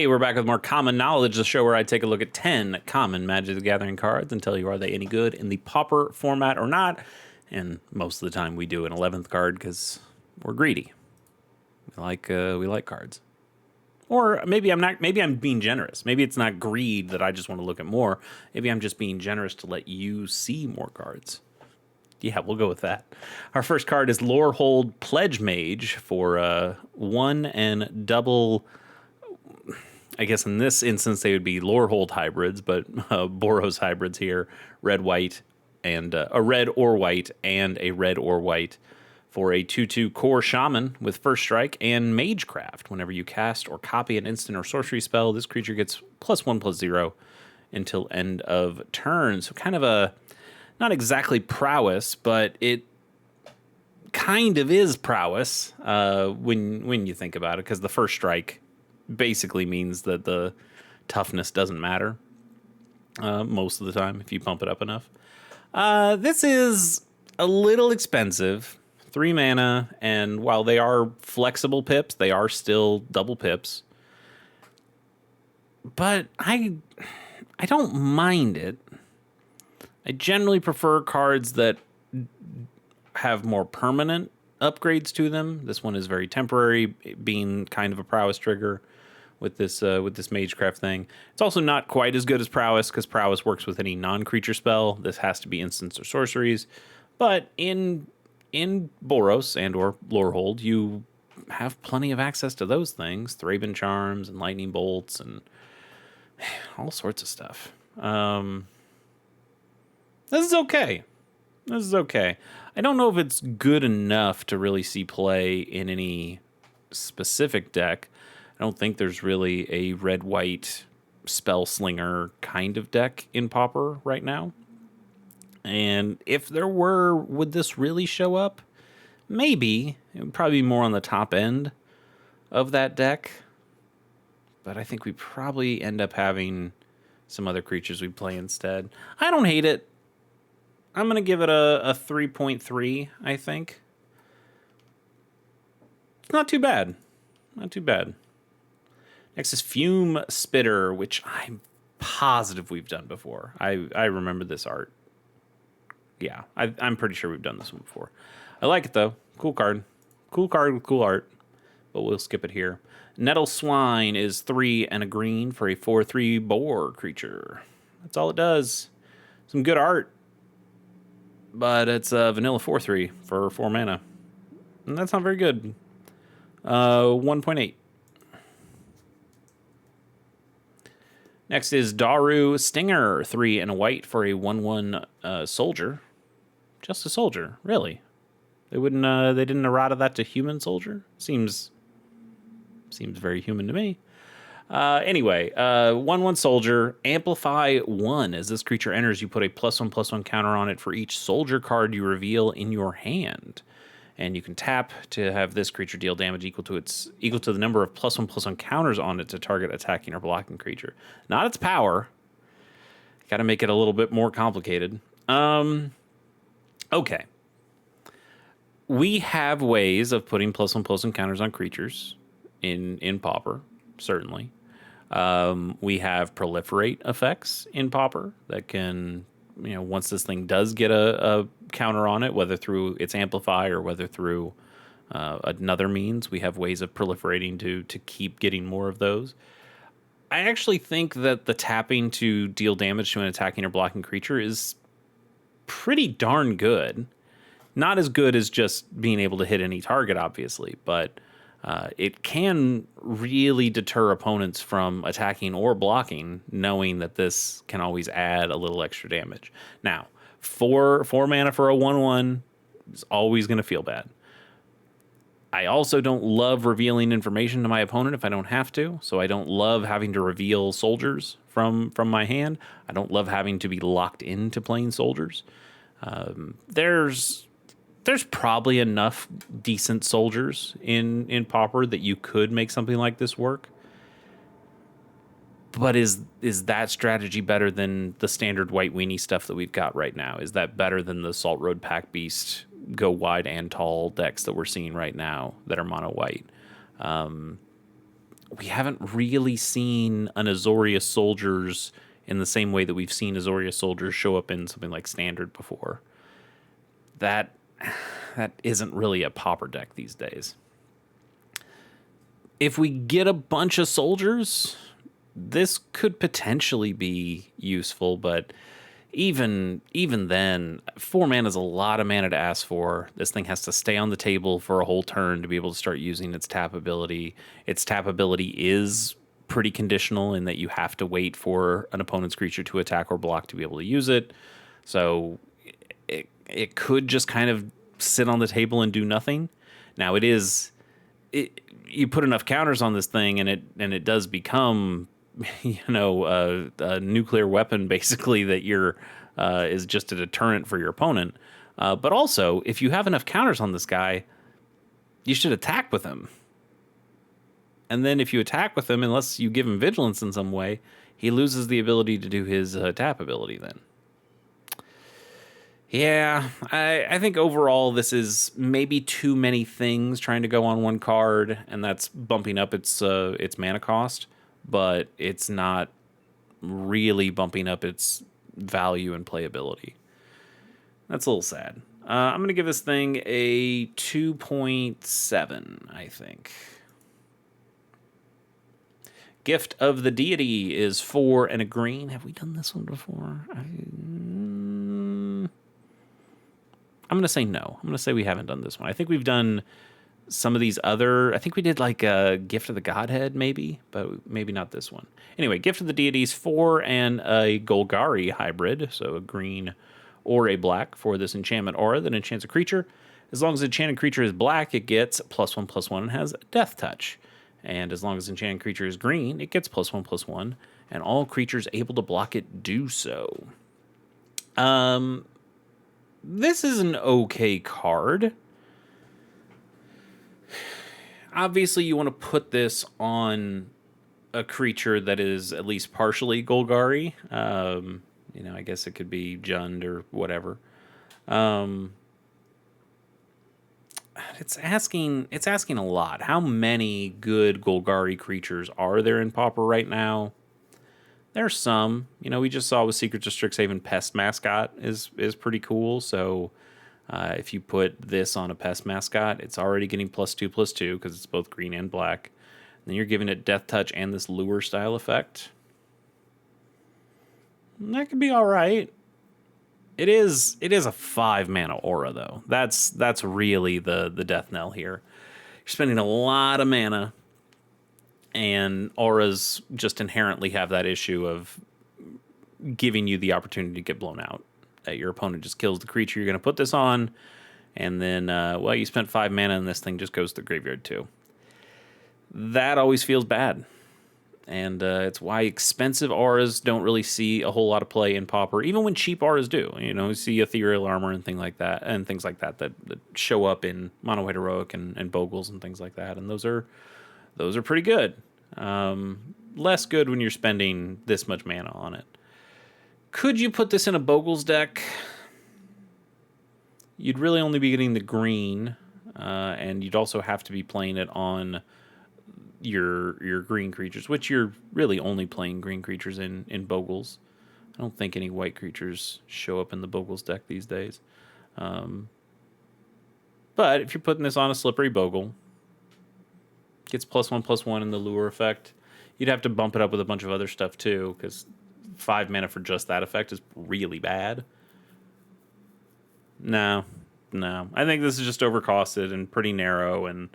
Hey, we're back with more Common Knowledge, the show where I take a look at 10 common Magic the Gathering cards and tell you are they any good in the Pauper format or not. And most of the time we do an 11th card because we're greedy. We like cards. Or maybe I'm not. Maybe I'm being generous. Maybe it's not greed that I just want to look at more. Maybe I'm just being generous to let you see more cards. Yeah, we'll go with that. Our first card is Lorehold Pledge Mage for 1 and double. I guess in this instance they would be Lorehold hybrids, but Boros hybrids here, red white and a red or white and a red or white for a 2/2 core shaman with first strike and magecraft. Whenever you cast or copy an instant or sorcery spell, this creature gets +1/+0 until end of turn. So kind of a not exactly prowess, but it kind of is prowess when you think about it, because the first strike basically means that the toughness doesn't matter most of the time if you pump it up enough. This is a little expensive, 3 mana, and while they are flexible pips, they are still double pips. But I don't mind it. I generally prefer cards that have more permanent upgrades to them. This one is very temporary, being kind of a prowess trigger with this magecraft thing. It's also not quite as good as prowess, because prowess works with any non-creature spell. This has to be instants or sorceries. But in Boros and or Lorehold, you have plenty of access to those things. Thraben Charms and Lightning Bolts and all sorts of stuff. This is okay. This is okay. I don't know if it's good enough to really see play in any specific deck. I don't think there's really a red-white spell slinger kind of deck in Pauper right now. And if there were, would this really show up? Maybe. It would probably be more on the top end of that deck. But I think we probably end up having some other creatures we play instead. I don't hate it. I'm going to give it a 3.3, I think. It's not too bad. Not too bad. Next is Fume Spitter, which I'm positive we've done before. I remember this art. Yeah, I'm pretty sure we've done this one before. I like it, though. Cool card. Cool card with cool art. But we'll skip it here. Nettle Swine is 3 and a green for a 4/3 boar creature. That's all it does. Some good art. But it's a vanilla 4/3 for 4 mana. And that's not very good. 1.8. Next is Daru Stinger, 3 and a white for a 1/1 soldier. Just a soldier, really? They didn't errata that to human soldier? Seems very human to me. Anyway, 1/1 soldier, amplify 1. As this creature enters, you put a +1/+1 counter on it for each soldier card you reveal in your hand. And you can tap to have this creature deal damage equal to the number of +1/+1 counters on it to target attacking or blocking creature. Not its power. Got to make it a little bit more complicated. Okay. We have ways of putting +1/+1 counters on creatures in Pauper, certainly. We have proliferate effects in Pauper that can, once this thing does get a counter on it, whether through its amplify or whether through another means, we have ways of proliferating to keep getting more of those. I actually think that the tapping to deal damage to an attacking or blocking creature is pretty darn good. Not as good as just being able to hit any target, obviously, but it can really deter opponents from attacking or blocking, knowing that this can always add a little extra damage. Now, 4 mana for a 1/1 is always going to feel bad. I also don't love revealing information to my opponent if I don't have to, so I don't love having to reveal soldiers from my hand. I don't love having to be locked into playing soldiers. There's probably enough decent soldiers in Pauper that you could make something like this work. But is that strategy better than the standard white weenie stuff that we've got right now? Is that better than the Salt Road Pack Beast go wide and tall decks that we're seeing right now that are mono white? we haven't really seen an Azorius Soldiers in the same way that we've seen Azorius Soldiers show up in something like Standard before. That isn't really a Pauper deck these days. If we get a bunch of soldiers, this could potentially be useful, but even then, 4 mana is a lot of mana to ask for. This thing has to stay on the table for a whole turn to be able to start using its tap ability. Its tap ability is pretty conditional in that you have to wait for an opponent's creature to attack or block to be able to use it. So it could just kind of sit on the table and do nothing. Now you put enough counters on this thing and it does become a nuclear weapon basically that is just a deterrent for your opponent. But also, if you have enough counters on this guy, you should attack with him. And then if you attack with him, unless you give him vigilance in some way, he loses the ability to do his tap ability then. Yeah, I think overall this is maybe too many things trying to go on one card, and that's bumping up its mana cost, but it's not really bumping up its value and playability. That's a little sad. I'm going to give this thing a 2.7, I think. Gift of the Deity is 4 and a green. Have we done this one before? I'm going to say no. I'm going to say we haven't done this one. I think we've done some of these other... I think we did like a Gift of the Godhead, maybe, but maybe not this one. Anyway, Gift of the Deities, 4 and a Golgari hybrid, so a green or a black for this enchantment aura that enchants a creature. As long as the enchanted creature is black, it gets +1/+1 and has Death Touch. And as long as the enchanted creature is green, it gets +1/+1, and all creatures able to block it do so. This is an okay card. Obviously, you want to put this on a creature that is at least partially Golgari. I guess it could be Jund or whatever. It's asking a lot. How many good Golgari creatures are there in Pauper right now? There's some. We just saw with Secrets of Strixhaven, Pest Mascot is pretty cool. So if you put this on a Pest Mascot, it's already getting +2/+2 because it's both green and black. And then you're giving it Death Touch and this Lure style effect. And that could be all right. It is a 5 mana aura though. That's really the death knell here. You're spending a lot of mana. And auras just inherently have that issue of giving you the opportunity to get blown out. That your opponent just kills the creature you're going to put this on, and then, you spent 5 mana and this thing just goes to the graveyard too. That always feels bad. And it's why expensive auras don't really see a whole lot of play in Pauper, even when cheap auras do. You see Ethereal Armor and things like that that show up in Mono White Heroic and Bogles and things like that, and those are pretty good. Less good when you're spending this much mana on it. Could you put this in a Bogles deck? You'd really only be getting the green, and you'd also have to be playing it on your green creatures, which you're really only playing green creatures in Bogles. I don't think any white creatures show up in the Bogles deck these days. But if you're putting this on a Slippery Bogle, gets +1/+1 in the Lure effect. You'd have to bump it up with a bunch of other stuff too, because 5 mana for just that effect is really bad. No. I think this is just overcosted and pretty narrow and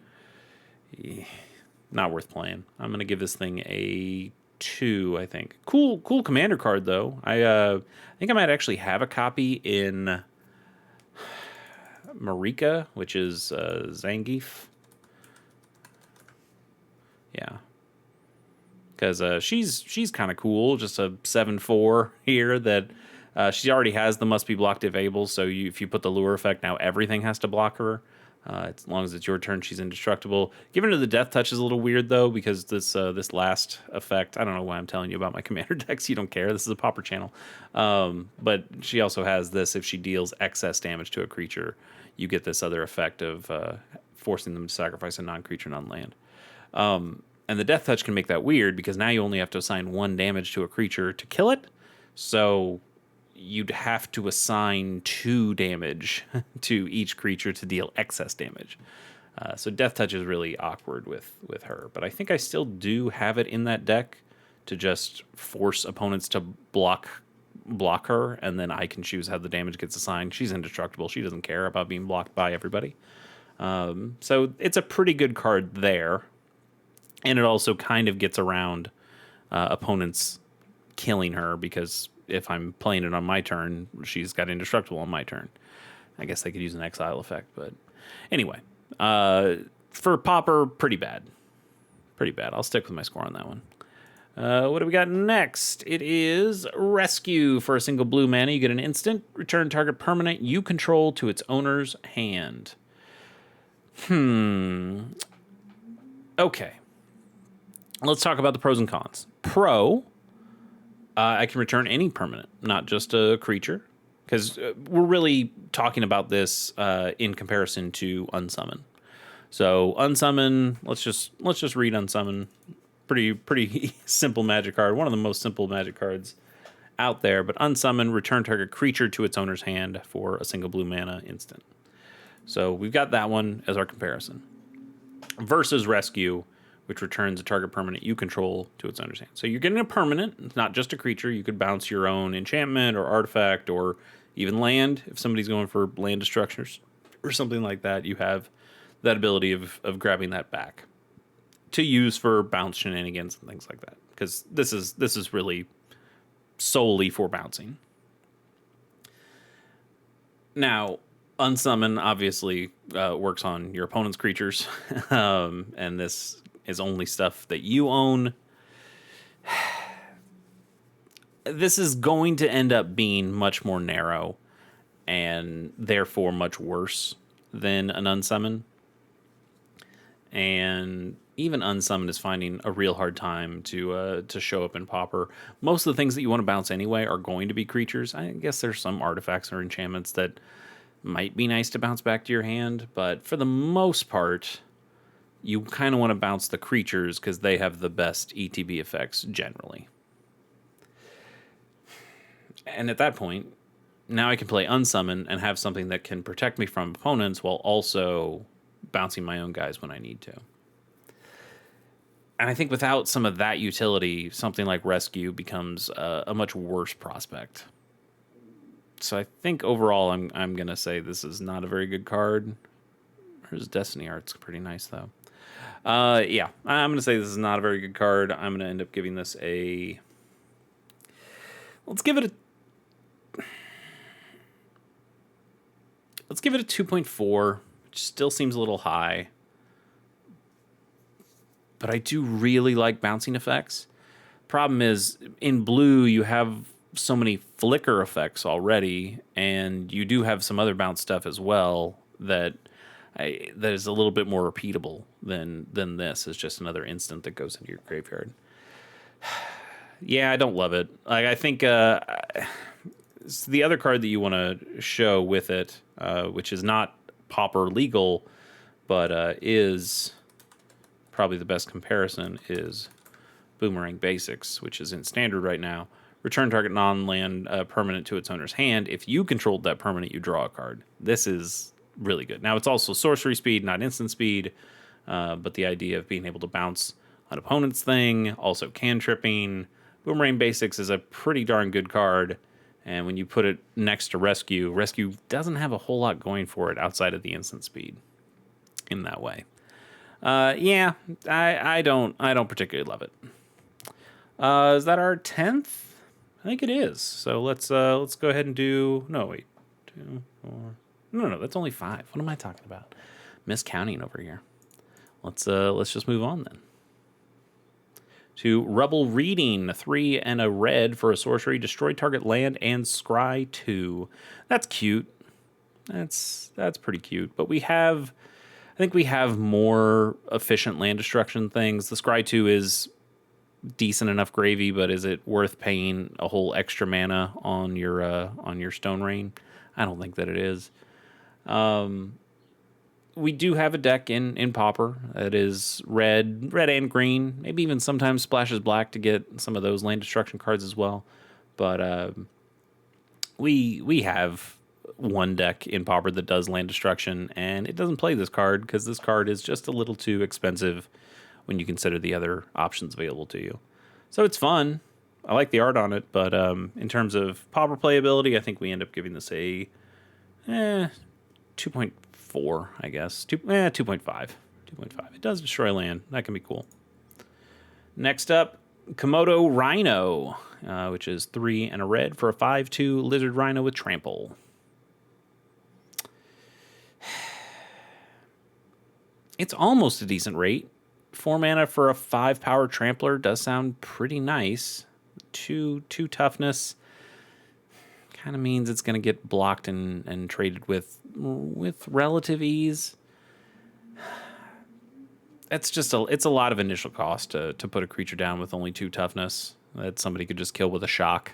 not worth playing. I'm going to give this thing a 2, I think. Cool commander card, though. I think I might actually have a copy in Marika, which is Zangief. Yeah. Because she's kind of cool. Just a 7/4 here that she already has the must be blocked if able. So if you put the Lure effect, now everything has to block her. As long as it's your turn, she's indestructible. Giving her the Death Touch is a little weird though, because this last effect. I don't know why I'm telling you about my commander decks. You don't care. This is a Pauper channel. But she also has this: if she deals excess damage to a creature, you get this other effect of forcing them to sacrifice a non-creature, non-land. And the Death Touch can make that weird because now you only have to assign 1 damage to a creature to kill it. So you'd have to assign 2 damage to each creature to deal excess damage. So Death Touch is really awkward with her. But I think I still do have it in that deck to just force opponents to block her, and then I can choose how the damage gets assigned. She's indestructible. She doesn't care about being blocked by everybody. So it's a pretty good card there. And it also kind of gets around opponents killing her, because if I'm playing it on my turn, she's got indestructible on my turn. I guess they could use an exile effect, but anyway. For Pauper, pretty bad. Pretty bad. I'll stick with my score on that one. What do we got next? It is Rescue. For a single blue mana, you get an instant. Return target permanent you control to its owner's hand. Okay. Let's talk about the pros and cons. Pro, I can return any permanent, not just a creature, because we're really talking about this in comparison to Unsummon. So Unsummon, let's just read Unsummon. Pretty simple Magic card, one of the most simple Magic cards out there. But Unsummon, return target creature to its owner's hand for a single blue mana instant. So we've got that one as our comparison. Versus Rescue, which returns a target permanent you control to its owner's hand. So you're getting a permanent, it's not just a creature. You could bounce your own enchantment or artifact or even land. If somebody's going for land destruction or something like that, you have that ability of grabbing that back to use for bounce shenanigans and things like that. Because this is really solely for bouncing. Now, Unsummon obviously works on your opponent's creatures, and this is only stuff that you own. This is going to end up being much more narrow and therefore much worse than an Unsummon. And even Unsummon is finding a real hard time to show up in Pauper. Most of the things that you want to bounce anyway are going to be creatures. I guess there's some artifacts or enchantments that might be nice to bounce back to your hand, but for the most part, you kind of want to bounce the creatures because they have the best ETB effects generally. And at that point, now I can play Unsummon and have something that can protect me from opponents while also bouncing my own guys when I need to. And I think without some of that utility, something like Rescue becomes a much worse prospect. So I think overall, I'm going to say this is not a very good card. His Destiny Art's pretty nice, though. Yeah, I'm going to say this is not a very good card. I'm going to end up giving this a... Let's give it a 2.4, which still seems a little high. But I do really like bouncing effects. Problem is, in blue, you have so many flicker effects already, and you do have some other bounce stuff as well that is a little bit more repeatable than this. It's just another instant that goes into your graveyard. Yeah, I don't love it. Like, I think it's the other card that you want to show with it, which is not Pauper legal, but is probably the best comparison, is Boomerang Basics, which is in standard right now. Return target non-land permanent to its owner's hand. If you controlled that permanent, you draw a card. This is really good. Now, it's also sorcery speed, not instant speed, but the idea of being able to bounce an opponent's thing, also cantripping. Boomerang Basics is a pretty darn good card, and when you put it next to Rescue, Rescue doesn't have a whole lot going for it outside of the instant speed in that way. Yeah, I don't particularly love it. Is that our 10th? I think it is. So let's go ahead and do... No, wait. 2, 4... No, that's only 5. What am I talking about? Miscounting over here. Let's just move on then. To Rubble Reading, 3 and a red for a sorcery. Destroy target land and scry 2. That's cute. That's pretty cute. But I think we have more efficient land destruction things. The scry 2 is decent enough gravy, but is it worth paying a whole extra mana on your Stone Rain? I don't think that it is. we do have a deck in Pauper that is red and green, maybe even sometimes splashes black to get some of those land destruction cards as well. But we have one deck in Pauper that does land destruction, and it doesn't play this card because this card is just a little too expensive when you consider the other options available to you. So it's fun. I like the art on it, but in terms of Pauper playability, I think we end up giving this a 2.4, I guess. 2.5. 2.5. It does destroy land. That can be cool. Next up, Komodo Rhino, which is 3 and a red for a 5/2 lizard rhino with trample. It's almost a decent rate. 4 mana for a 5 power trampler does sound pretty nice. 2 toughness kind of means it's going to get blocked and traded with relative ease. It's a lot of initial cost to put a creature down with only 2 toughness that somebody could just kill with a shock.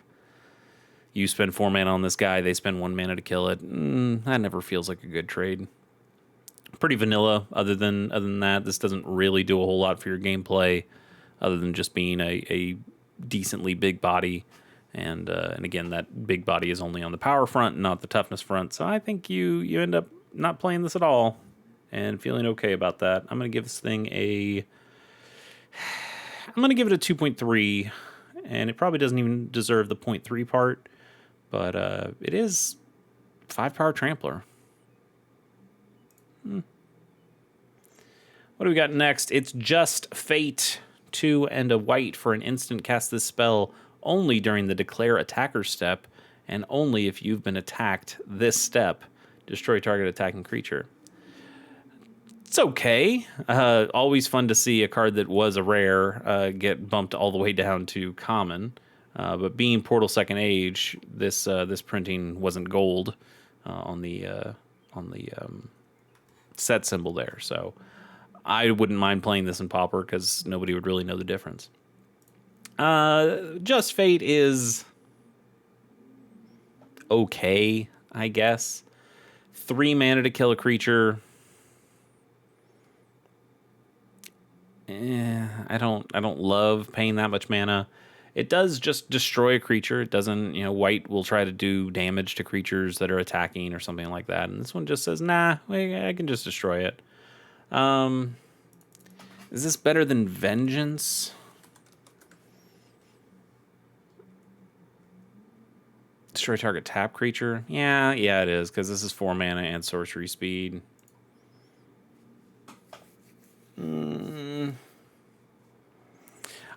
You spend 4 mana on this guy, they spend 1 mana to kill it. That never feels like a good trade. Pretty vanilla. Other than that, this doesn't really do a whole lot for your gameplay, other than just being a decently big body. And again, that big body is only on the power front, not the toughness front. So I think you end up not playing this at all and feeling okay about that. I'm going to give this thing I'm going to give it a 2.3, and it probably doesn't even deserve the 0.3 part, but it is 5 power trampler. What do we got next? It's Just Fate. 2 and a white for an instant. Cast this spell only during the declare attacker step, and only if you've been attacked this step. Destroy target attacking creature. It's okay. Always fun to see a card that was a rare get bumped all the way down to common. But being Portal Second Age, this printing wasn't gold on the set symbol there. So I wouldn't mind playing this in Pauper because nobody would really know the difference. Just Fate is okay, I guess. 3 mana to kill a creature. I don't love paying that much mana. It does just destroy a creature. It doesn't, white will try to do damage to creatures that are attacking or something like that. And this one just says, nah, I can just destroy it. Is this better than Vengeance? Destroy target tap creature? Yeah, it is, because this is 4 mana and sorcery speed.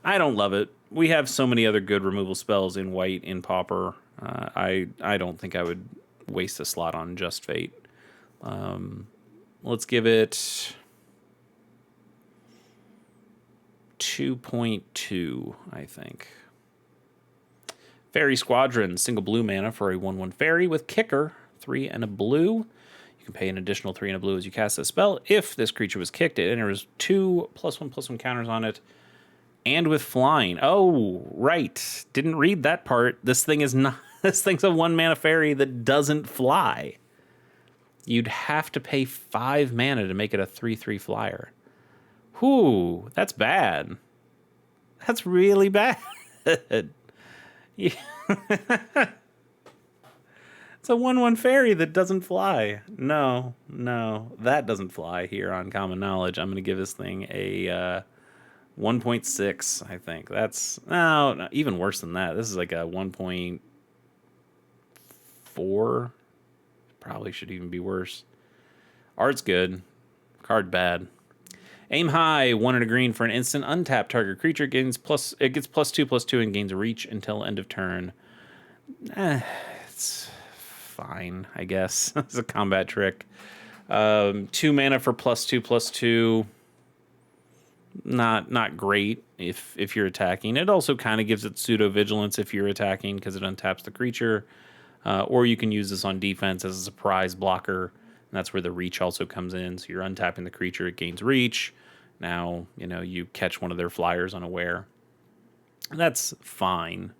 I don't love it. We have so many other good removal spells in white in Pauper. I don't think I would waste a slot on Just Fate. Let's give it 2.2, I think. Fairy Squadron, single blue mana for a 1/1 fairy with kicker, 3 and a blue. You can pay an additional 3 and a blue as you cast a spell. If this creature was kicked, it enters 2 +1/+1 counters on it, and with flying. Oh, right. Didn't read that part. This thing is not. This thing's a 1 mana fairy that doesn't fly. You'd have to pay 5 mana to make it a 3/3 flyer. Whew, that's bad. That's really bad. Yeah. It's a 1/1 fairy that doesn't fly. No, that doesn't fly here on Common Knowledge. I'm going to give this thing a 1.6, I think. That's no, even worse than that. This is like a 1.4. Probably should even be worse. Art's good. Card bad. Aim high, 1 and a green for an instant. Untap target creature gets +2/+2 and gains reach until end of turn. It's fine, I guess. It's a combat trick. 2 mana for +2/+2. Not great if you're attacking. It also kind of gives it pseudo vigilance if you're attacking because it untaps the creature. Or you can use this on defense as a surprise blocker. And that's where the reach also comes in. So you're untapping the creature, it gains reach. Now, you catch one of their flyers unaware. That's fine.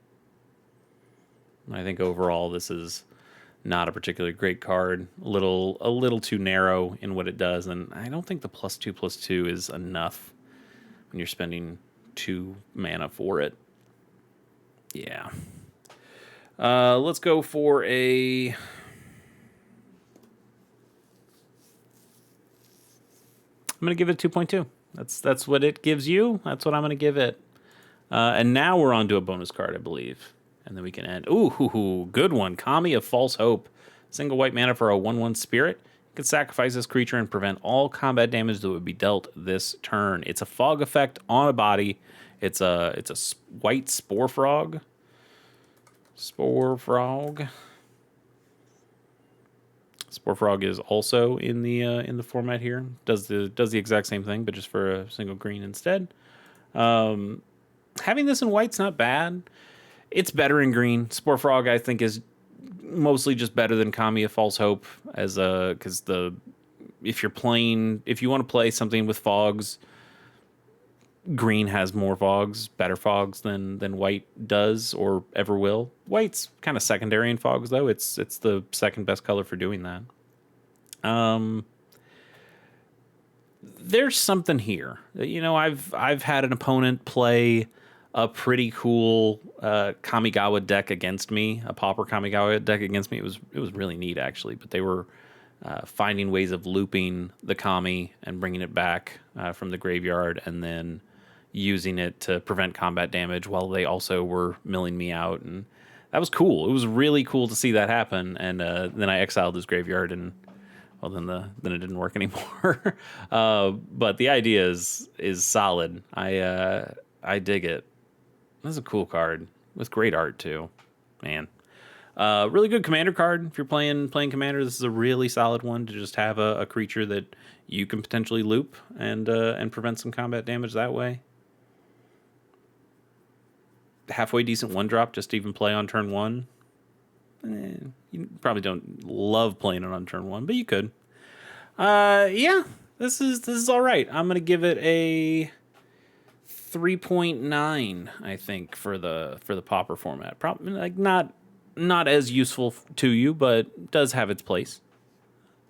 I think overall this is not a particularly great card. A little too narrow in what it does, and I don't think the +2/+2 is enough when you're spending 2 mana for it. Yeah. Let's go for a... I'm going to give it 2.2. That's what it gives you. That's what I'm going to give it. And now we're on to a bonus card, I believe. And then we can end. Ooh, good one. Kami of False Hope. Single white mana for a 1/1 spirit. You can sacrifice this creature and prevent all combat damage that would be dealt this turn. It's a fog effect on a body. It's a white spore frog. Spore Frog is also in the format here. Does the exact same thing, but just for a single green instead. Having this in white's not bad. It's better in green. Spore Frog, I think, is mostly just better than Kami of False Hope because if you want to play something with fogs, green has more fogs, better fogs than white does or ever will. White's kind of secondary in fogs, though. It's the second best color for doing that. There's something here. I've had an opponent play a pretty cool Kamigawa deck against me, a Pauper Kamigawa deck against me. It was really neat, actually, but they were finding ways of looping the Kami and bringing it back from the graveyard and then using it to prevent combat damage while they also were milling me out. And that was cool. It was really cool to see that happen. And then I exiled his graveyard, and well, then it didn't work anymore. But the idea is solid. I dig it. This is a cool card with great art too, man. Really good commander card. If you're playing commander, this is a really solid one to just have a creature that you can potentially loop and prevent some combat damage that way. Halfway decent 1-drop just to even play on turn 1. You probably don't love playing it on turn 1, but you could. Yeah, this is all right. I'm gonna give it a 3.9, I think, for the Pauper format. Probably like not as useful to you, but does have its place.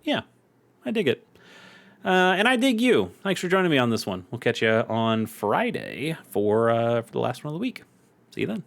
Yeah, I dig it. And I dig you. Thanks for joining me on this one. We'll catch you on Friday for the last one of the week. See you then.